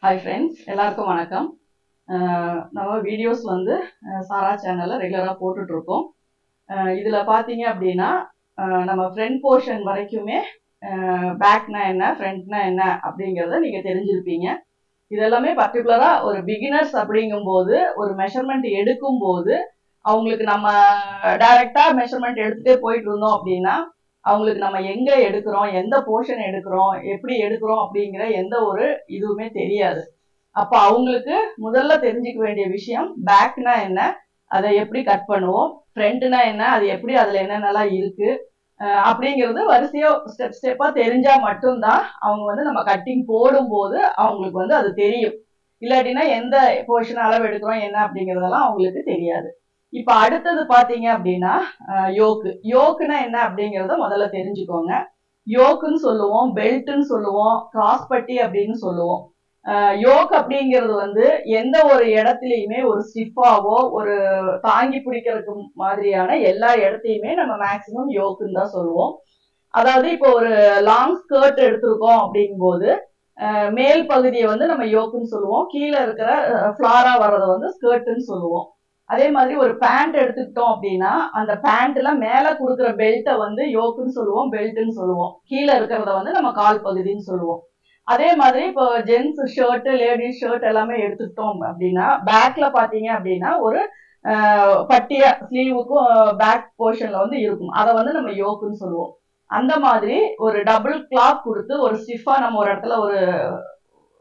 Hi friends, எல்லாருக்கும் வணக்கம். நம்ம வீடியோஸ் வந்து சாரா சேனலில் ரெகுலராக போட்டுட்ருக்கோம். இதில் பார்த்தீங்க அப்படின்னா நம்ம ஃப்ரண்ட் போர்ஷன் வரைக்குமே பேக்னா என்ன ஃப்ரண்ட்னா என்ன அப்படிங்கிறத நீங்கள் தெரிஞ்சிருப்பீங்க. இதெல்லாமே பர்டிகுலராக ஒரு பிகினர்ஸ் அப்படிங்கும்போது ஒரு மெஷர்மெண்ட் எடுக்கும்போது அவங்களுக்கு நம்ம டைரெக்டாக மெஷர்மெண்ட் எடுத்துகிட்டே போயிட்டு இருந்தோம் அப்படின்னா அவங்களுக்கு நம்ம எங்கே எடுக்கிறோம், எந்த போர்ஷன் எடுக்கிறோம், எப்படி எடுக்கிறோம் அப்படிங்கிற எந்த ஒரு இதுவுமே தெரியாது. அப்போ அவங்களுக்கு முதல்ல தெரிஞ்சுக்க வேண்டிய விஷயம் பேக்னா என்ன, அதை எப்படி கட் பண்ணுவோம், ஃப்ரண்ட்னா என்ன, அது எப்படி அதில் என்னென்னலாம் இருக்கு அப்படிங்கிறது வரிசையா ஸ்டெப் ஸ்டெப்பாக தெரிஞ்சா மட்டும்தான் அவங்க வந்து நம்ம கட்டிங் போடும்போது அவங்களுக்கு வந்து அது தெரியும். இல்லாட்டினா எந்த போர்ஷன் அளவு எடுக்கிறோம் என்ன அப்படிங்கிறதெல்லாம் அவங்களுக்கு தெரியாது. இப்போ அடுத்தது பார்த்தீங்க அப்படின்னா யோக்குனா என்ன அப்படிங்கிறத முதல்ல தெரிஞ்சுக்கோங்க. யோக்குன்னு சொல்லுவோம், பெல்ட்னு சொல்லுவோம், கிராஸ் பட்டி அப்படின்னு சொல்லுவோம். யோக் அப்படிங்கிறது வந்து எந்த ஒரு இடத்துலையுமே ஒரு ஸ்டிஃபாவோ ஒரு தாங்கி பிடிக்கிறதுக்கு மாதிரியான எல்லா இடத்தையுமே நம்ம மேக்சிமம் யோக்குன்னு தான் சொல்லுவோம். அதாவது இப்போ ஒரு லாங் ஸ்கர்ட் எடுத்திருக்கோம் அப்படிங்கும்போது மேல் பகுதியை வந்து நம்ம யோக்குன்னு சொல்லுவோம், கீழே இருக்கிற ஃபிளாரா வர்றதை வந்து ஸ்கர்ட்னு சொல்லுவோம். அதே மாதிரி ஒரு பேண்ட் எடுத்துக்கிட்டோம் அப்படின்னா அந்த பேண்ட்ல மேல கொடுக்குற பெல்ட்டை வந்து யோக்குன்னு சொல்லுவோம், பெல்ட்னு சொல்லுவோம். கீழே இருக்கிறத வந்து நம்ம கால் பகுதின்னு சொல்லுவோம். அதே மாதிரி இப்போ ஜென்ஸ் ஷர்ட், லேடிஸ் ஷர்ட் எல்லாமே எடுத்துக்கிட்டோம் அப்படின்னா பேக்ல பாத்தீங்க அப்படின்னா ஒரு பட்டியா ஸ்லீவுக்கும் பேக் போர்ஷன்ல வந்து இருக்கும். அதை வந்து நம்ம யோக்குன்னு சொல்லுவோம். அந்த மாதிரி ஒரு டபுள் கிளாத் கொடுத்து ஒரு ஸ்டிஃபா நம்ம ஒரு இடத்துல ஒரு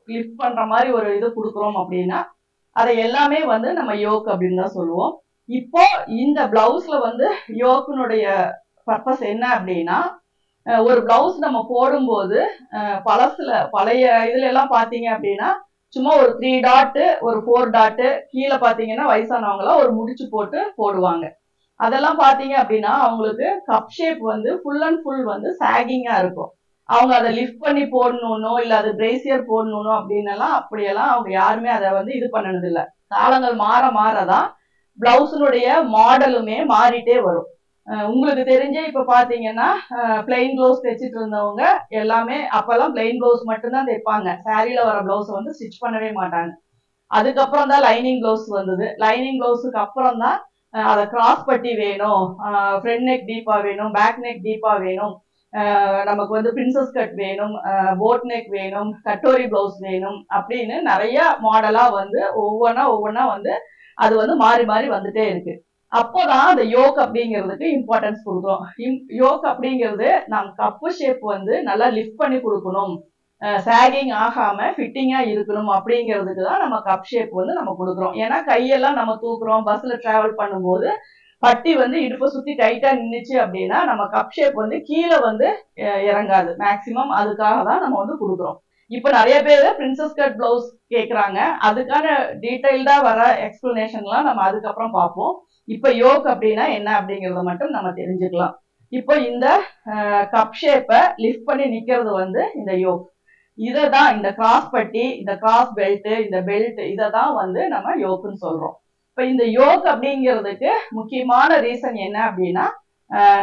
லிஃப்ட் பண்ற மாதிரி ஒரு இது கொடுக்குறோம் அப்படின்னா அதை எல்லாமே வந்து நம்ம யோக் அப்படின்னு தான் சொல்லுவோம். இப்போ இந்த பிளவுஸ்ல வந்து யோக்குனுடைய பர்பஸ் என்ன அப்படின்னா ஒரு பிளவுஸ் நம்ம போடும்போது பழைய இதுல எல்லாம் பாத்தீங்க அப்படின்னா சும்மா ஒரு 3 டாட்டு ஒரு 4 டாட்டு கீழே பாத்தீங்கன்னா வயசானவங்களாம் ஒரு முடிச்சு போட்டு போடுவாங்க. அதெல்லாம் பாத்தீங்க அப்படின்னா அவங்களுக்கு கப் ஷேப் வந்து ஃபுல் அண்ட் ஃபுல் வந்து சாகிங்கா இருக்கும். அவங்க அதை லிஃப்ட் பண்ணி போடணும்னோ இல்ல அது பிரேசியர் போடணும்னோ அப்படின்னு அப்படியெல்லாம் அவங்க யாருமே அதை வந்து இது பண்ணது இல்லை. காலங்கள் மாற மாறதான் பிளவுஸினுடைய மாடலுமே மாறிட்டே வரும். உங்களுக்கு தெரிஞ்ச இப்ப பாத்தீங்கன்னா பிளைன் பிளவுஸ் தைச்சிட்டு இருந்தவங்க எல்லாமே அப்பெல்லாம் பிளைன் பிளவுஸ் மட்டும்தான் தைப்பாங்க. சாரியில வர பிளவுஸ் வந்து ஸ்டிச் பண்ணவே மாட்டாங்க. அதுக்கப்புறம் தான் லைனிங் பிளவுஸ் வந்தது. லைனிங் பிளவுஸுக்கு அப்புறம் தான் அதை கிராஸ் பட்டி வேணும், ஃப்ரண்ட் நெக் டீப்பா வேணும், பேக் நெக் டீப்பா வேணும், நமக்கு வந்து பிரின்சஸ் கட் வேணும், போட் நெக் வேணும், கட்டோரி பிளவுஸ் வேணும் அப்படின்னு நிறைய மாடலா வந்து ஒவ்வொன்னா வந்து அது வந்து மாறி மாறி வந்துட்டே இருக்கு. அப்போதான் அந்த யோக் அப்படிங்கிறதுக்கு இம்பார்ட்டன்ஸ் கொடுக்குறோம். யோக் அப்படிங்கிறது நம்ம கப்பு ஷேப் வந்து நல்லா லிஃப்ட் பண்ணி கொடுக்கணும், சாகிங் ஆகாம ஃபிட்டிங்கா இருக்கணும் அப்படிங்கிறதுக்கு தான் நம்ம கப் ஷேப் வந்து நம்ம கொடுக்குறோம். ஏன்னா கையெல்லாம் நம்ம தூக்குறோம், பஸ்ல டிராவல் பண்ணும்போது பட்டி வந்து இடுப்பை சுத்தி டைட்டா நின்றுச்சு அப்படின்னா நம்ம கப் ஷேப் வந்து கீழே வந்து இறங்காது. மேக்சிமம் அதுக்காக தான் நம்ம வந்து கொடுக்குறோம். இப்ப நிறைய பேர் பிரின்சஸ் கட் பிளவுஸ் கேக்குறாங்க. அதுக்கான டீடைல்டா வர எக்ஸ்பிளனேஷன்லாம் நம்ம அதுக்கப்புறம் பார்ப்போம். இப்ப யோக் அப்படின்னா என்ன அப்படிங்கறத மட்டும் நம்ம தெரிஞ்சுக்கலாம். இப்போ இந்த கப் ஷேப்பை லிஃப்ட் பண்ணி நிக்கிறது வந்து இந்த யோக். இததான் இந்த கிராஸ் பட்டி, இந்த கிராஸ் பெல்ட், இந்த பெல்ட் இததான் வந்து நம்ம யோக்குன்னு சொல்றோம். இப்ப இந்த யோக் அப்படிங்கிறதுக்கு முக்கியமான ரீசன் என்ன அப்படின்னா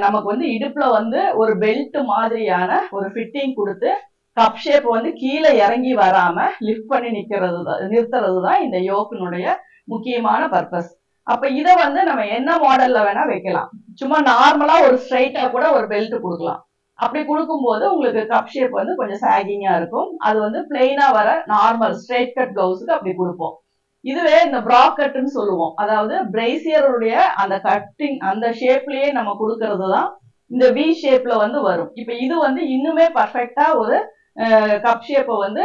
நமக்கு வந்து இடுப்புல வந்து ஒரு பெல்ட் மாதிரியான ஒரு ஃபிட்டிங் கொடுத்து கப் ஷேப் வந்து கீழே இறங்கி வராம லிஃப்ட் பண்ணி நிறுத்துறது தான் இந்த யோக்கினுடைய முக்கியமான பர்பஸ். அப்ப இதை வந்து நம்ம என்ன மாடல்ல வேணா வைக்கலாம். சும்மா நார்மலா ஒரு ஸ்ட்ரைட்டா கூட ஒரு பெல்ட் கொடுக்கலாம். அப்படி கொடுக்கும்போது உங்களுக்கு கப் ஷேப் வந்து கொஞ்சம் சாகிங்கா இருக்கும். அது வந்து பிளெயினா வர நார்மல் ஸ்ட்ரைட் கட் பிளவுஸுக்கு அப்படி கொடுப்போம். இதுவே இந்த ப்ராக் கட்டுன்னு சொல்லுவோம். அதாவது பிரேசியருடைய அந்த கட்டிங் அந்த ஷேப்லயே நம்ம கொடுக்கறது தான் இந்த வி ஷேப்ல வந்து வரும். இப்ப இது வந்து இன்னுமே பர்ஃபெக்டா ஒரு கப் ஷேப்பை வந்து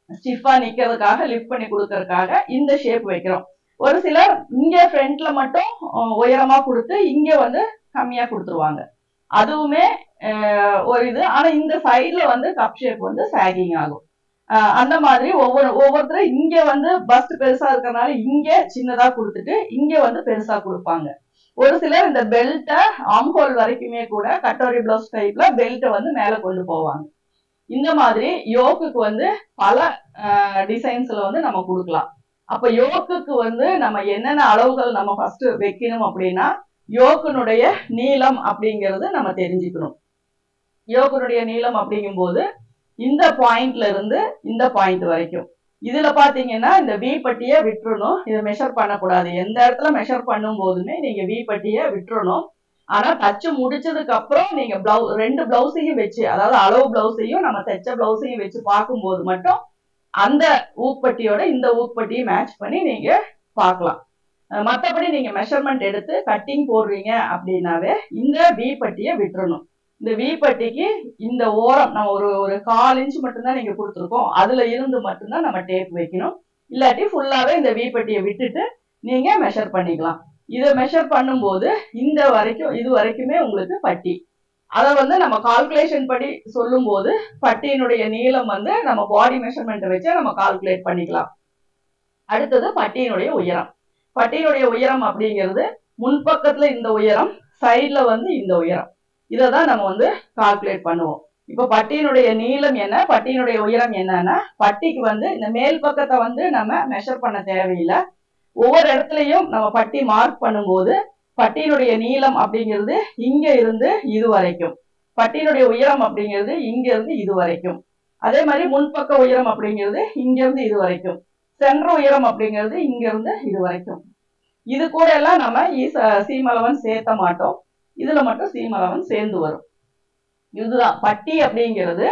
ஸ்டிஃபா நிக்கிறதுக்காக லிஃப்ட் பண்ணி கொடுக்கறதுக்காக இந்த ஷேப் வைக்கிறோம். ஒரு சிலர் இங்க ஃப்ரண்ட்ல மட்டும் உயரமா கொடுத்து இங்க வந்து கம்மியா கொடுத்துருவாங்க. அதுவுமே ஒரு இது. ஆனா இந்த சைட்ல வந்து கப் ஷேப் வந்து சாகிங் ஆகும். அந்த மாதிரி ஒவ்வொருத்தரும் இங்க வந்து பஸ்ட் பெருசா இருக்கிறதுனால இங்க சின்னதா கொடுத்துட்டு இங்க வந்து பெருசா கொடுப்பாங்க. ஒரு சிலர் இந்த பெல்ட்டை ஆம்ஹோல் வரைக்குமே கூட கட்டோரி பிளவுஸ் டைப்ல பெல்ட்டை வந்து மேல கொண்டு போவாங்க. இந்த மாதிரி யோக்குக்கு வந்து பல டிசைன்ஸ்ல வந்து நம்ம கொடுக்கலாம். அப்ப யோக்குக்கு வந்து நம்ம என்னென்ன அளவுகள் நம்ம ஃபர்ஸ்ட் வைக்கணும் அப்படின்னா யோக்குனுடைய நீளம் அப்படிங்கிறது நம்ம தெரிஞ்சுக்கணும். யோக்குனுடைய நீளம் அப்படிங்கும் போது இந்த பாயிண்ட்ல இருந்து இந்த பாயிண்ட் வரைக்கும் இதுல பாத்தீங்கன்னா இந்த வி பட்டியை விட்டுறணும். இதை மெஷர் பண்ணக்கூடாது. எந்த இடத்துல மெஷர் பண்ணும் போதுமே நீங்க வி பட்டியை விட்டுறணும். ஆனா தச்சு முடிச்சதுக்கு அப்புறம் நீங்க ரெண்டு பிளவுஸையும் வச்சு, அதாவது அளவு பிளவுஸையும் நம்ம தைச்ச பிளவுஸையும் வச்சு பார்க்கும்போது மட்டும் அந்த ஊக்பட்டியோட இந்த ஊக்பட்டியை மேட்ச் பண்ணி நீங்க பார்க்கலாம். மற்றபடி நீங்க மெஷர்மெண்ட் எடுத்து கட்டிங் போடுறீங்க அப்படின்னாவே இந்த வி பட்டியை விட்டுறணும். இந்த வி பட்டிக்கு இந்த ஓரம் நம்ம ஒரு 1/4 இன்ச் மட்டும்தான் நீங்க கொடுத்துருக்கோம். அதுல இருந்து மட்டும்தான் நம்ம டேப் வைக்கணும். இல்லாட்டி ஃபுல்லாவே இந்த வி பட்டியை விட்டுட்டு நீங்க மெஷர் பண்ணிக்கலாம். இதை மெஷர் பண்ணும்போது இந்த வரைக்கும் இது வரைக்குமே உங்களுக்கு பட்டி. அதை வந்து நம்ம கால்குலேஷன் படி சொல்லும் போது பட்டியினுடைய நீளம் வந்து நம்ம பாடி மெஷர்மெண்ட் வச்சு நம்ம கால்குலேட் பண்ணிக்கலாம். அடுத்தது பட்டியினுடைய உயரம். பட்டியினுடைய உயரம் அப்படிங்கிறது முன்பக்கத்துல இந்த உயரம், சைட்ல வந்து இந்த உயரம். இதை தான் நம்ம வந்து கால்குலேட் பண்ணுவோம். இப்போ பட்டியினுடைய நீளம் என்ன, பட்டியினுடைய உயரம் என்னன்னா, பட்டிக்கு வந்து இந்த மேல் பக்கத்தை வந்து நம்ம மெஷர் பண்ண தேவையில்லை. ஒவ்வொரு இடத்துலையும் நம்ம பட்டி மார்க் பண்ணும்போது பட்டியினுடைய நீளம் அப்படிங்கிறது இங்க இருந்து இது வரைக்கும், பட்டியினுடைய உயரம் அப்படிங்கிறது இங்க இருந்து இது வரைக்கும், அதே மாதிரி முன்பக்க உயரம் அப்படிங்கிறது இங்க இருந்து இது வரைக்கும், சென்டர் உயரம் அப்படிங்கிறது இங்க இருந்து இது வரைக்கும். இது கூட எல்லாம் நம்ம சீம் அலவன்ஸ் சேர்த்த மாட்டோம். இதுல மட்டும் சீம் அலவன்ஸ் சேர்ந்து வரும். இதுதான் பட்டி அப்படிங்கிறது.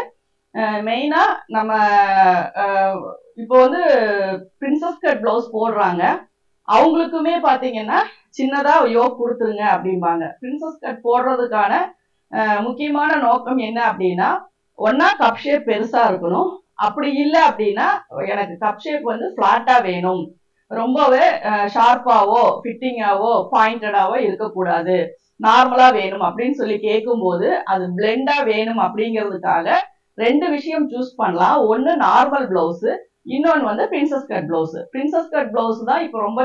மெயினா நம்ம இப்போ வந்து பிரின்சஸ் கட் பிளவுஸ் போடுறாங்க, அவங்களுக்குமே பாத்தீங்கன்னா சின்னதா யோக் கொடுத்துருங்க அப்படிம்பாங்க. பிரின்சஸ் கட் போடுறதுக்கான முக்கியமான நோக்கம் என்ன அப்படின்னா, ஒன்னா கப் ஷேப் பெருசா இருக்கணும். அப்படி இல்லை அப்படின்னா எனக்கு கப் ஷேப் வந்து ஃபிளாட்டா வேணும், ரொம்பவே ஷார்ப்பாவோ ஃபிட்டிங்காவோ பாயிண்டடாவோ இருக்கக்கூடாது, நார்மலா வேணும் அப்படின்னு சொல்லி கேட்கும்போது அது பிளெண்டா வேணும் அப்படிங்கிறதுக்காக ரெண்டு விஷயம் சூஸ் பண்ணலாம். ஒன்னு நார்மல் பிளவுஸ், இன்னொன்னு வந்து princess cut blouse. Princess cut blouse தான் இப்போ ரொம்ப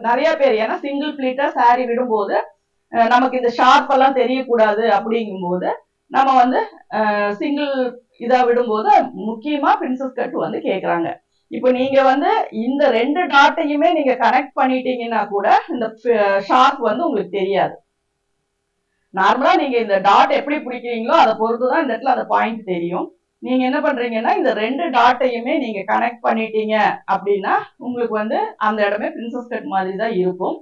நிறைய பேர், ஏன்னா சிங்கிள் பிளீட்டா சாரி விடும்போது நமக்கு இந்த ஷார்ப் எல்லாம் தெரியக்கூடாது அப்படிங்கும்போது நம்ம வந்து சிங்கிள் இதா விடும்போது முக்கியமா பிரின்சஸ் கட் வந்து கேக்குறாங்க. இப்போ நீங்க வந்து இந்த ரெண்டு டாட்டையுமே நீங்க கனெக்ட் பண்ணிட்டீங்கன்னா கூட இந்த ஷார்ப் வந்து உங்களுக்கு தெரியாது. நார்மலா நீங்க இந்த டாட் எப்படி பிடிக்கிறீங்களோ அதை பொறுத்துதான் இந்த இடத்துல அந்த பாயிண்ட் தெரியும். நீங்க என்ன பண்றீங்கன்னா இந்த ரெண்டு டாட்டையுமே நீங்க கனெக்ட் பண்ணிட்டீங்க அப்படின்னா உங்களுக்கு வந்து அந்த இடமே பிரின்சஸ் கட் மாதிரி தான் இருக்கும்.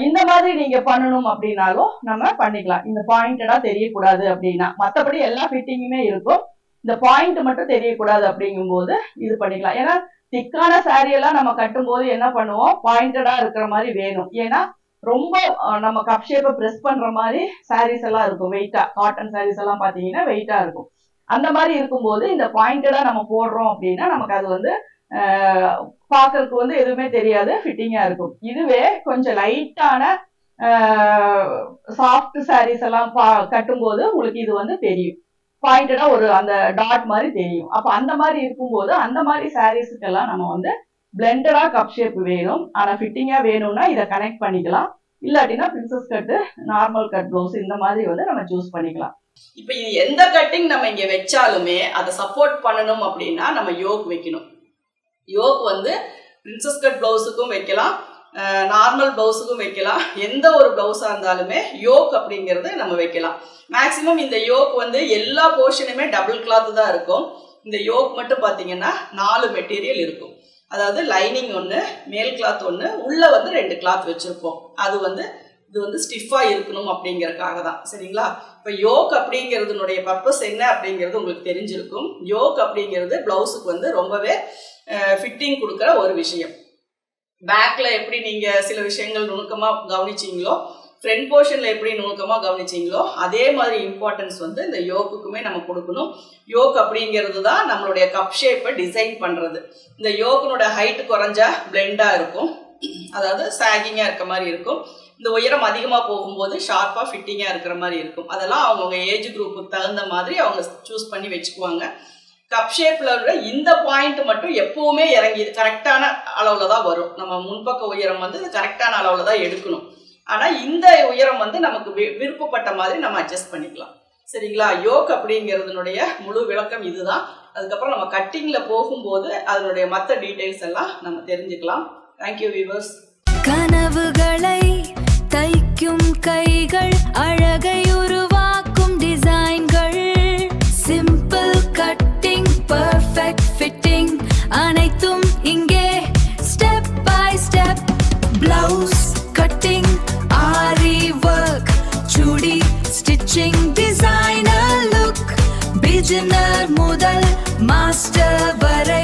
இந்த மாதிரி நீங்க பண்ணணும் அப்படின்னாலும் நம்ம பண்ணிக்கலாம். இந்த பாயிண்டடா தெரியக்கூடாது அப்படின்னா, மற்றபடி எல்லா ஃபிட்டிங்குமே இருக்கும், இந்த பாயிண்ட் மட்டும் தெரியக்கூடாது அப்படிங்கும் போது இது பண்ணிக்கலாம். ஏன்னா திக்கான சாரி எல்லாம் நம்ம கட்டும் போது என்ன பண்ணுவோம், பாயிண்டடா இருக்கிற மாதிரி வேணும். ஏன்னா ரொம்ப நம்ம கப் ஷேப்பை பிரஸ் பண்ற மாதிரி சாரீஸ் எல்லாம் இருக்கும், வெயிட்டா. காட்டன் சாரீஸ் எல்லாம் பாத்தீங்கன்னா வெயிட்டா இருக்கும். அந்த மாதிரி இருக்கும்போது இந்த பாயிண்டடா நம்ம போடுறோம் அப்படின்னா நமக்கு அது வந்து பார்க்கறதுக்கு வந்து எதுவுமே தெரியாது, ஃபிட்டிங்கா இருக்கும். இதுவே கொஞ்சம் லைட்டான சாஃப்ட் சாரீஸ் எல்லாம் கட்டும்போது உங்களுக்கு இது வந்து தெரியும், பாயிண்டடா ஒரு அந்த டாட் மாதிரி தெரியும். அப்ப அந்த மாதிரி இருக்கும்போது அந்த மாதிரி சாரீஸுக்கு எல்லாம் நம்ம வந்து பிளெண்டடா கப் ஷேப் வேணும், ஆனா ஃபிட்டிங்கா வேணும்னா இதை கனெக்ட் பண்ணிக்கலாம். இல்லாட்டினா பிரின்சஸ் கட்டு, நார்மல் கட் ப்ளவுஸ் இந்த மாதிரி வந்து நம்ம சூஸ் பண்ணிக்கலாம். இப்போ எந்த கட்டிங் நம்ம இங்க வச்சாலுமே அதை சப்போர்ட் பண்ணணும் அப்படின்னா நம்ம யோக் வைக்கணும். யோக் வந்து பிரின்சஸ் கட் பிளவுஸுக்கும் வைக்கலாம், நார்மல் பிளவுஸுக்கும் வைக்கலாம். எந்த ஒரு பிளவுஸா இருந்தாலுமே யோக் அப்படிங்கறது நம்ம வைக்கலாம். மேக்சிமம் இந்த யோக் வந்து எல்லா போர்ஷனுமே டபுள் கிளாத் தான் இருக்கும். இந்த யோக் மட்டும் பாத்தீங்கன்னா 4 மெட்டீரியல் இருக்கும். அதாவது லைனிங் ஒன்று, மேல் கிளாத் ஒன்று, உள்ள வந்து 2 கிளாத் வச்சிருப்போம். அது வந்து இது வந்து ஸ்டிஃபா இருக்கணும் அப்படிங்கறதுக்காக தான். சரிங்களா? இப்போ யோக் அப்படிங்கிறதுனுடைய பர்பஸ் என்ன அப்படிங்கிறது உங்களுக்கு தெரிஞ்சிருக்கும். யோக் அப்படிங்கிறது பிளவுஸுக்கு வந்து ரொம்பவே ஃபிட்டிங் கொடுக்குற ஒரு விஷயம். பேக்ல எப்படி நீங்க சில விஷயங்கள் நுணுக்கமா கவனிச்சீங்களோ, ஃப்ரண்ட் போர்ஷன்ல எப்படி நுணுக்கமா கவனிச்சீங்களோ, அதே மாதிரி இம்பார்ட்டன்ஸ் வந்து இந்த யோக்குக்குமே நம்ம கொடுக்கணும். யோக் அப்படிங்கிறது தான் நம்மளுடைய கப் ஷேப்பை டிசைன் பண்றது. இந்த யோக்குனோட ஹைட் குறைஞ்சா பிளெண்டா இருக்கும், அதாவது சாகிங்கா இருக்க மாதிரி இருக்கும். இந்த உயரம் அதிகமா போகும்போது ஷார்ப்பா ஃபிட்டிங்கா இருக்கிற மாதிரி இருக்கும். அதெல்லாம் அவங்கவுங்க ஏஜ் குரூப்புக்கு தகுந்த மாதிரி அவங்க சூஸ் பண்ணி வச்சுக்குவாங்க. கப் ஷேப்ல உள்ள இந்த பாயிண்ட் மட்டும் எப்பவுமே இறங்கி கரெக்டான அளவுல தான் வரும். நம்ம முன்பக்க உயரம் வந்து கரெக்டான அளவுல தான் எடுக்கணும். ஆனா இந்த உயரம் வந்து நமக்கு விருப்பப்பட்ட மாதிரி நம்ம அட்ஜஸ்ட் பண்ணிக்கலாம். சரிங்களா? யோக் அப்படிங்கிறதுனுடைய முழு விளக்கம் இதுதான். அதுக்கப்புறம் நம்ம கட்டிங்ல போகும்போது அதனுடைய மற்ற டீடைல்ஸ் எல்லாம் நம்ம தெரிஞ்சுக்கலாம். Thank you viewers. கனவுகளை தைக்கும் கைகள், அழகை உருவாக்கும் டிசைன்கள், simple cutting, perfect fitting. Beginner முதல் மாஸ்டர் வரை